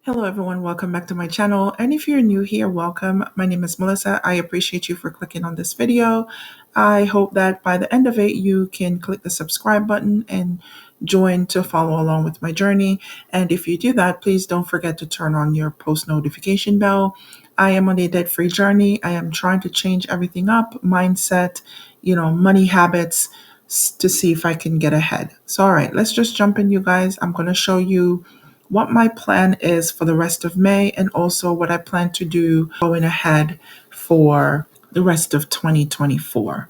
Hello everyone, welcome back to my channel. And if you're new here, welcome. My name is Melissa. I appreciate you for clicking on this video. I hope that by the end of it, you can click the subscribe button and join to follow along with my journey. And if you do that, please don't forget to turn on your post notification bell. I am on a debt-free journey. I am trying to change everything up, mindset, money habits to see if I can get ahead. So, all right, let's just jump in, you guys. I'm going to show you what my plan is for the rest of May and also what I plan to do going ahead for the rest of 2024.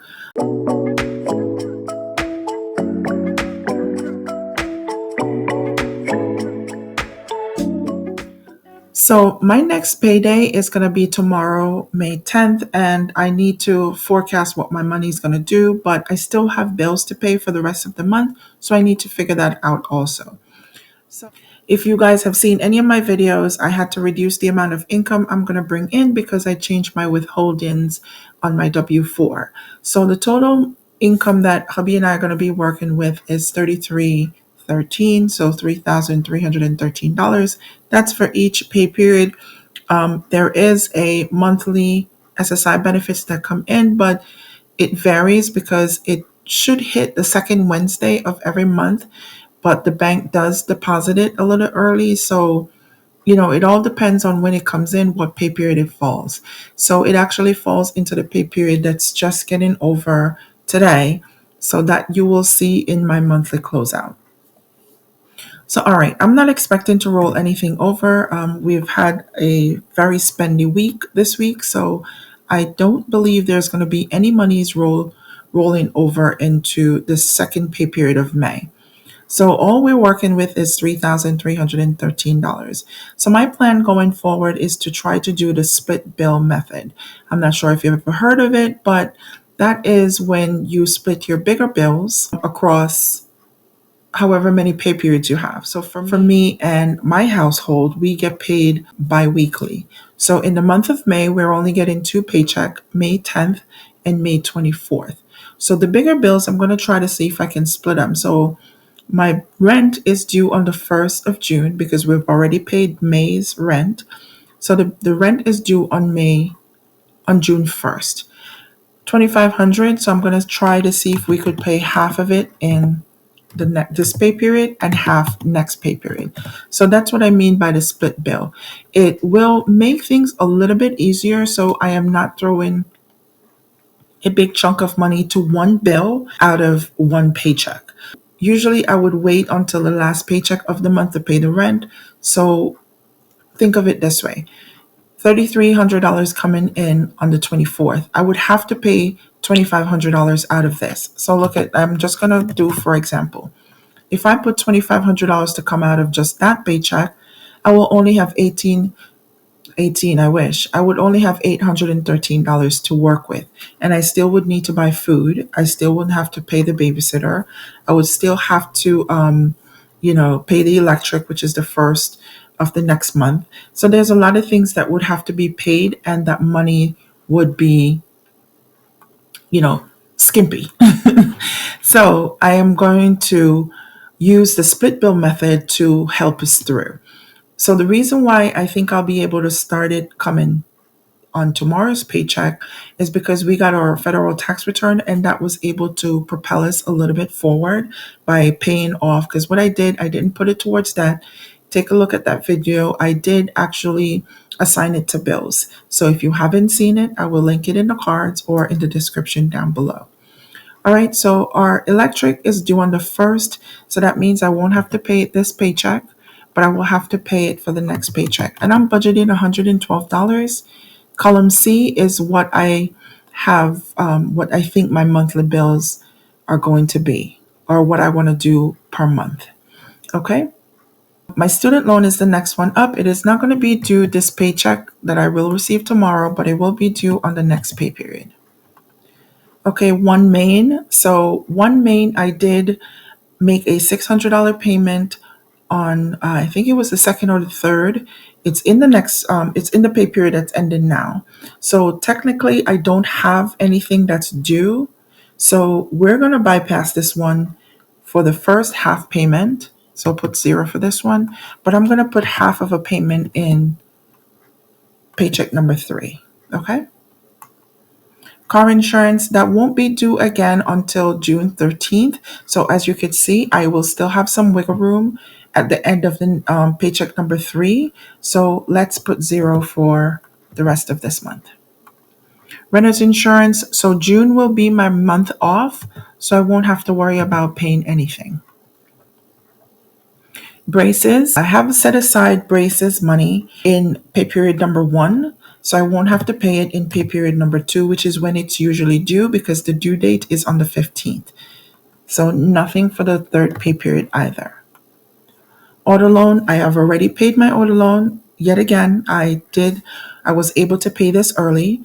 So my next payday is going to be tomorrow, May 10th, and I need to forecast what my money is going to do, but I still have bills to pay for the rest of the month, so I need to figure that out also. So if you guys have seen any of my videos, I had to reduce the amount of income I'm going to bring in because I changed my withholdings on my W-4. So the total income that hubby and I are going to be working with is $3313, so $3,313. That's for each pay period. There is a monthly SSI benefits that come in, but it varies because it should hit the second Wednesday of every month, but the bank does deposit it a little early. So, it all depends on when it comes in, what pay period it falls. So it actually falls into the pay period that's just getting over today, so that you will see in my monthly closeout. So, all right, I'm not expecting to roll anything over. We've had a very spendy week this week, so I don't believe there's going to be any monies rolling over into the second pay period of May. So all we're working with is $3,313. So my plan going forward is to try to do the split bill method. I'm not sure if you've ever heard of it, but that is when you split your bigger bills across however many pay periods you have. So for me and my household, we get paid bi-weekly. So in the month of May, we're only getting two paychecks, May 10th and May 24th. So the bigger bills, I'm going to try to see if I can split them. So my rent is due on the 1st of June because we've already paid May's rent. So the rent is due on June 1st. 2,500. So I'm going to try to see if we could pay half of it in this pay period and half next pay period. So that's what I mean by the split bill. It will make things a little bit easier. So I am not throwing a big chunk of money to one bill out of one paycheck. Usually I would wait until the last paycheck of the month to pay the rent. So think of it this way. $3,300 coming in on the 24th. I would have to pay $2,500 out of this. So I'm just going to do, for example, if I put $2,500 to come out of just that paycheck, I will only have I wish. I would only have $813 to work with. And I still would need to buy food. I still would have to pay the babysitter. I would still have to, pay the electric, which is the first of the next month. So there's a lot of things that would have to be paid, and that money would be, skimpy. So I am going to use the split bill method to help us through. So the reason why I think I'll be able to start it coming on tomorrow's paycheck is because we got our federal tax return, and that was able to propel us a little bit forward by paying off. Because what I didn't put it towards that. Take a look at that video. I did actually assign it to bills. So if you haven't seen it, I will link it in the cards or in the description down below. All right, so our electric is due on the 1st. So that means I won't have to pay it this paycheck, but I will have to pay it for the next paycheck. And I'm budgeting $112. Column C is what I have, what I think my monthly bills are going to be, or what I want to do per month. Okay. My student loan is the next one up. It is not going to be due this paycheck that I will receive tomorrow, but it will be due on the next pay period. Okay, One Main. So One Main, I did make a $600 payment on, I think it was the 2nd or the 3rd. It's in it's in the pay period that's ending now. So technically I don't have anything that's due. So we're going to bypass this one for the first half payment, So I'll put 0 for this one, but I'm going to put half of a payment in paycheck number 3. Okay. Car insurance, that won't be due again until June 13th. So as you can see, I will still have some wiggle room at the end of the paycheck number 3. So let's put 0 for the rest of this month. Renter's insurance, so June will be my month off, so I won't have to worry about paying anything. Braces, I have set aside braces money in pay period number 1, so I won't have to pay it in pay period number 2, which is when it's usually due because the due date is on the 15th. So nothing for the third pay period either. Auto loan, I have already paid my auto loan. Yet again, I was able to pay this early,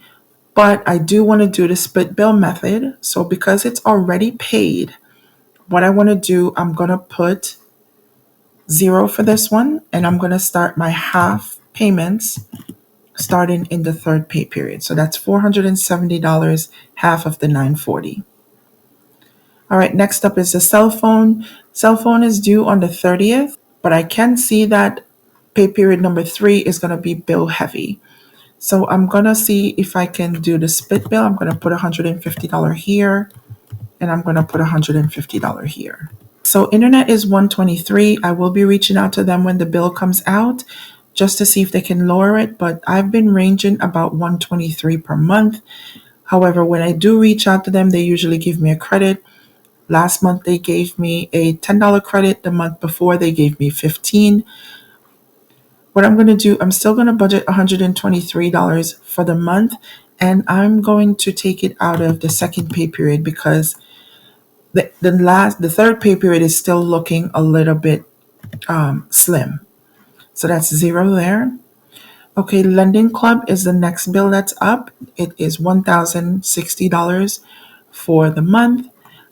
but I do want to do the split bill method. So because it's already paid, what I want to do, I'm going to put 0 for this one, and I'm going to start my half payments starting in the third pay period. So that's $470, half of the $940. All right, next up is the cell phone. Cell phone is due on the 30th, but I can see that pay period number 3 is going to be bill heavy. So I'm going to see if I can do the split bill. I'm going to put $150 here, and I'm going to put $150 here. So internet is $123. I will be reaching out to them when the bill comes out just to see if they can lower it, but I've been ranging about $123 per month. However, when I do reach out to them, they usually give me a credit. Last month they gave me a $10 credit. The month before they gave me $15. What I'm going to do, I'm still going to budget $123 for the month, and I'm going to take it out of the second pay period because the third pay period is still looking a little bit slim. So that's 0 there. Okay, Lending Club is the next bill that's up. It is $1,060 for the month.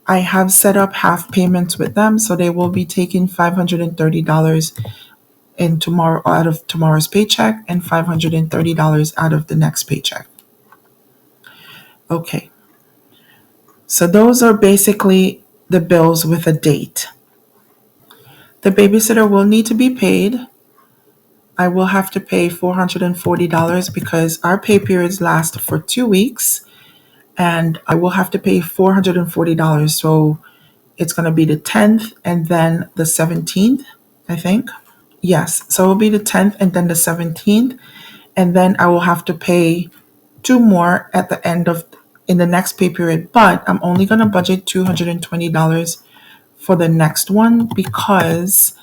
I have set up half payments with them, so they will be taking $530 out of tomorrow's paycheck and $530 out of the next paycheck. Okay, so those are basically the bills with a date. The babysitter will need to be paid. I will have to pay $440 because our pay periods last for 2 weeks, and I will have to pay $440. So it's going to be the 10th and then the 17th, I think. Yes, so it will be the 10th and then the 17th, and then I will have to pay 2 more at the end of in the next pay period, but I'm only going to budget $220 for the next one because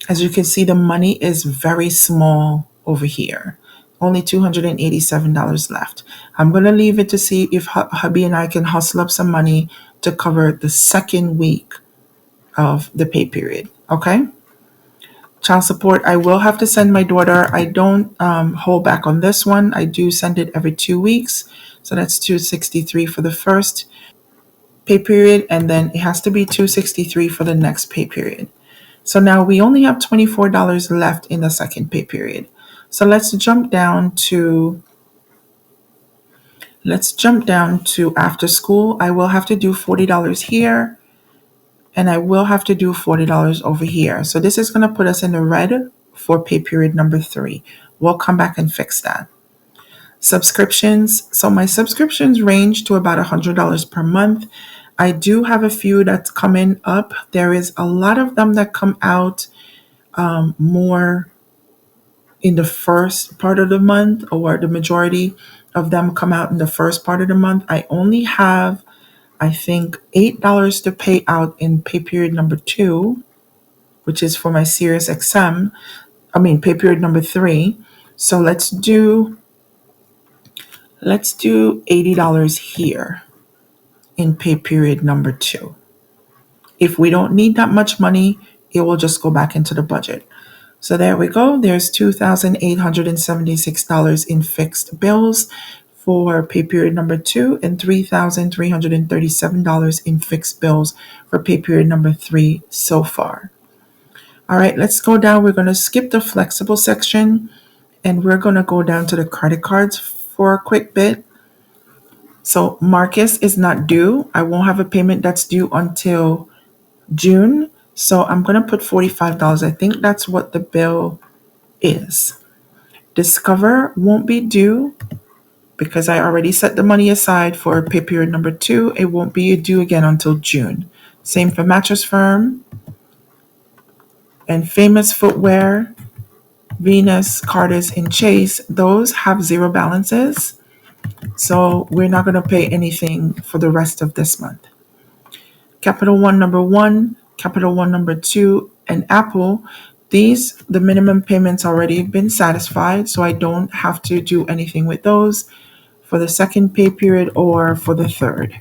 as you can see, the money is very small over here. Only $287 left. I'm going to leave it to see if hubby and I can hustle up some money to cover the second week of the pay period. Okay? Child support, I will have to send my daughter. I don't hold back on this one. I do send it every 2 weeks. So that's $263 for the first pay period, and then it has to be $263 for the next pay period. So now we only have $24 left in the second pay period. So let's jump down to after school. I will have to do $40 here, and I will have to do $40 over here. So this is going to put us in the red for pay period number 3. We'll come back and fix that. Subscriptions. So my subscriptions range to about $100 per month. I do have a few that's coming up. There is a lot of them that come out more in the first part of the month, or the majority of them come out in the first part of the month. I only have, I think, $8 to pay out in pay period number 2, which is for my Sirius XM. Pay period number 3. So let's do $80 here in pay period number 2. If we don't need that much money, it will just go back into the budget. So there we go. There's $2,876 in fixed bills for pay period number 2 and $3,337 in fixed bills for pay period number 3 so far. All right, let's go down. We're going to skip the flexible section and we're going to go down to the credit cards for a quick bit. So Marcus is not due. I won't have a payment that's due until June. So I'm going to put $45. I think that's what the bill is. Discover won't be due because I already set the money aside for pay period number 2. It won't be due again until June. Same for Mattress Firm and Famous Footwear, Venus, Carter's, and Chase. Those have zero balances. So we're not going to pay anything for the rest of this month. Capital One number 1, Capital One number 2, and Apple. The minimum payments already been satisfied, so I don't have to do anything with those for the second pay period or for the third.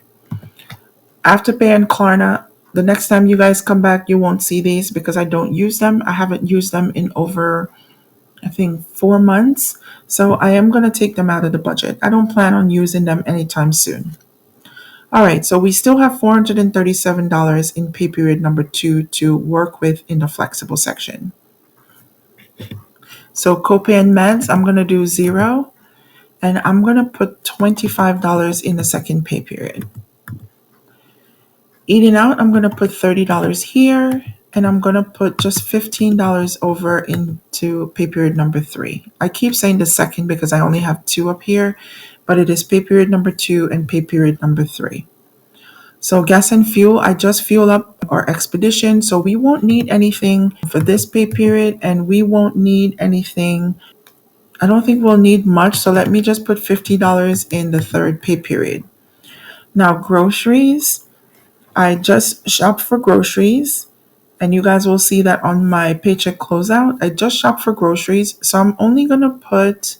Afterpay and Klarna, the next time you guys come back, you won't see these because I don't use them. I haven't used them in over, I think, 4 months. So I am going to take them out of the budget. I don't plan on using them anytime soon. All right, so we still have $437 in pay period number 2 to work with in the flexible section. So copay and meds, I'm going to do 0, and I'm going to put $25 in the second pay period. Eating out, I'm going to put $30 here, and I'm going to put just $15 over into pay period number 3. I keep saying the second because I only have 2 up here, but it is pay period number 2 and pay period number 3. So gas and fuel, I just fuel up our expedition, so we won't need anything for this pay period, and we won't need anything. I don't think we'll need much, so let me just put $50 in the third pay period. Now groceries, I just shop for groceries, and you guys will see that on my paycheck closeout. I just shop for groceries, so I'm only going to put,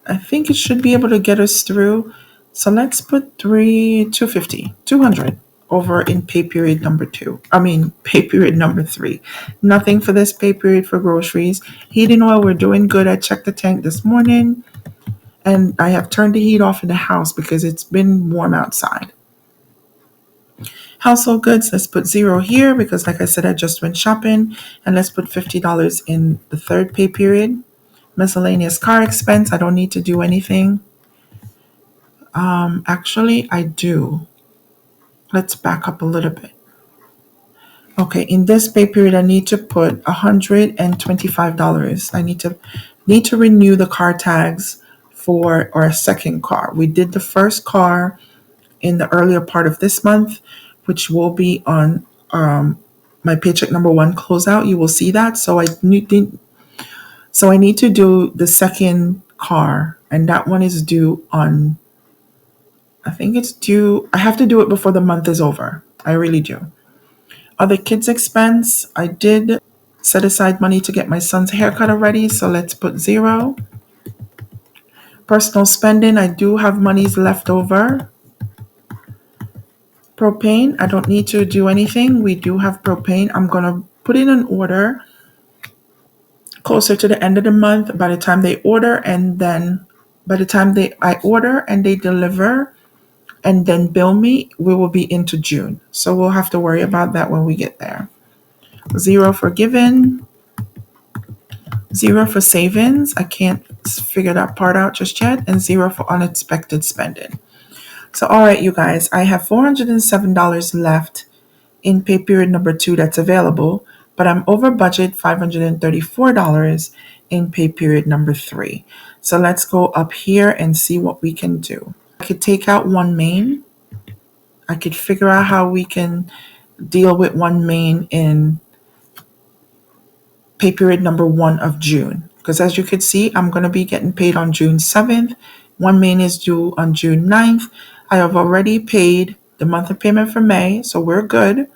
I think it should be able to get us through. So let's put 250, 200 over in pay period number 2. I mean, pay period number 3. Nothing for this pay period for groceries. Heating oil, we're doing good. I checked the tank this morning, and I have turned the heat off in the house because it's been warm outside. Household goods, let's put 0 here because, like I said, I just went shopping. And let's put $50 in the third pay period. Miscellaneous car expense, I don't need to do anything. Actually, I do. Let's back up a little bit. Okay, in this pay period, I need to put $125. I need to renew the car tags for our second car. We did the first car in the earlier part of this month, which will be on my paycheck number 1 closeout. You will see that. So I need to do the second car, and that one is due on, I think it's due, I have to do it before the month is over. I really do. Other kids expense, I did set aside money to get my son's haircut already, so let's put 0. Personal spending, I do have monies left over. Propane, I don't need to do anything. We do have propane. I'm going to put in an order closer to the end of the month by the time they order, and then by the time I order and they deliver and then bill me, we will be into June. So we'll have to worry about that when we get there. 0 for given, 0 for savings. I can't figure that part out just yet, and 0 for unexpected spending. So, all right, you guys, I have $407 left in pay period number 2 that's available, but I'm over budget $534 in pay period number 3. So let's go up here and see what we can do. I could take out one main. I could figure out how we can deal with one main in pay period number 1 of June. Because as you can see, I'm going to be getting paid on June 7th. One main is due on June 9th. I have already paid the monthly payment for May, so we're good.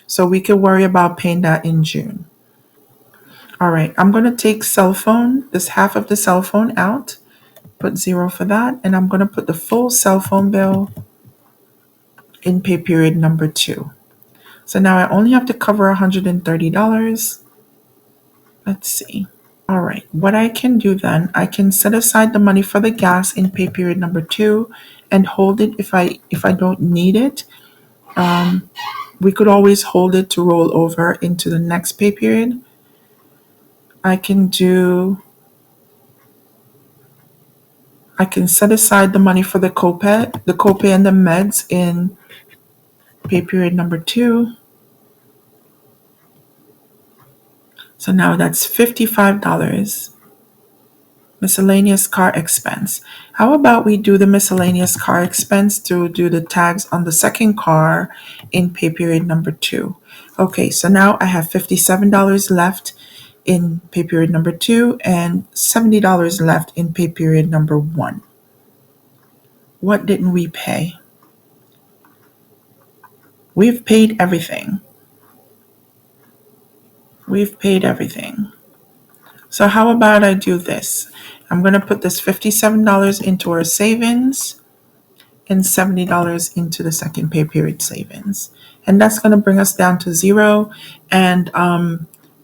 So we can worry about paying that in June. All right, I'm going to take cell phone, this half of the cell phone out, put 0 for that, and I'm going to put the full cell phone bill in pay period number 2. So now I only have to cover $130. Let's see. All right, what I can do then, I can set aside the money for the gas in pay period number 2 and hold it if I don't need it. We could always hold it to roll over into the next pay period. I can set aside the money for the copay and the meds in pay period number 2. So now that's $55. Miscellaneous car expense. How about we do the miscellaneous car expense to do the tags on the second car in pay period number 2? Okay, so now I have $57 left in pay period number 2 and $70 left in pay period number 1. What didn't we pay? We've paid everything. We've paid everything. So how about I do this? I'm going to put this $57 into our savings and $70 into the second pay period savings. And that's going to bring us down to zero. And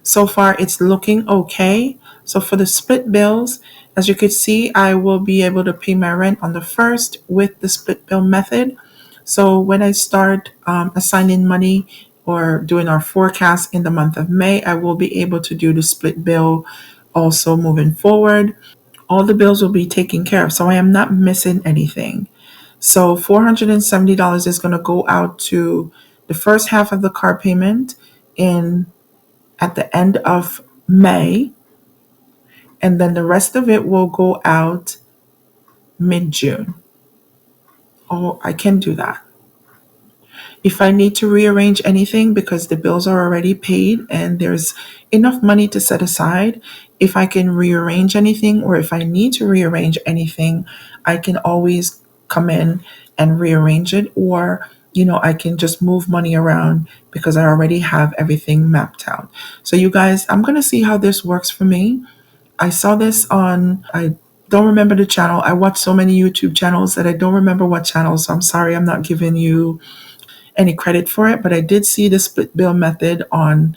so far, it's looking okay. So for the split bills, as you could see, I will be able to pay my rent on the first with the split bill method. So when I start assigning money or doing our forecast in the month of May, I will be able to do the split bill also moving forward. All the bills will be taken care of. So I am not missing anything. So $470 is going to go out to the first half of the car payment in at the end of May, and then the rest of it will go out mid-June. Oh, I can do that. If I need to rearrange anything because the bills are already paid and there's enough money to set aside, if I can rearrange anything or if I need to rearrange anything, I can always come in and rearrange it, or I can just move money around because I already have everything mapped out. So you guys, I'm going to see how this works for me. I saw this I don't remember the channel. I watch so many YouTube channels that I don't remember what channel, so I'm sorry I'm not giving you any credit for it, but I did see the split bill method on,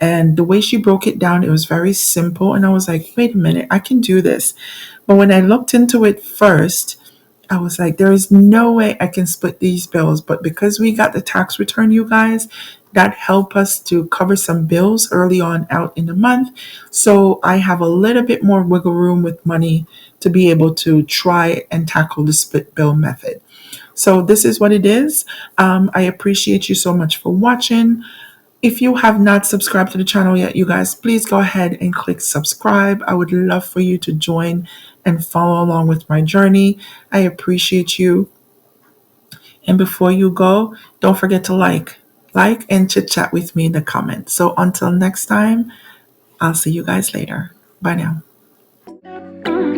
and the way she broke it down, it was very simple. And I was like, wait a minute, I can do this. But when I looked into it first, I was like, there is no way I can split these bills. But because we got the tax return, you guys, that helped us to cover some bills early on out in the month. So I have a little bit more wiggle room with money to be able to try and tackle the split bill method. So this is what it is. I appreciate you so much for watching. If you have not subscribed to the channel yet, you guys, please go ahead and click subscribe. I would love for you to join and follow along with my journey. I appreciate you. And before you go, don't forget to like and chit chat with me in the comments. So until next time, I'll see you guys later. Bye now.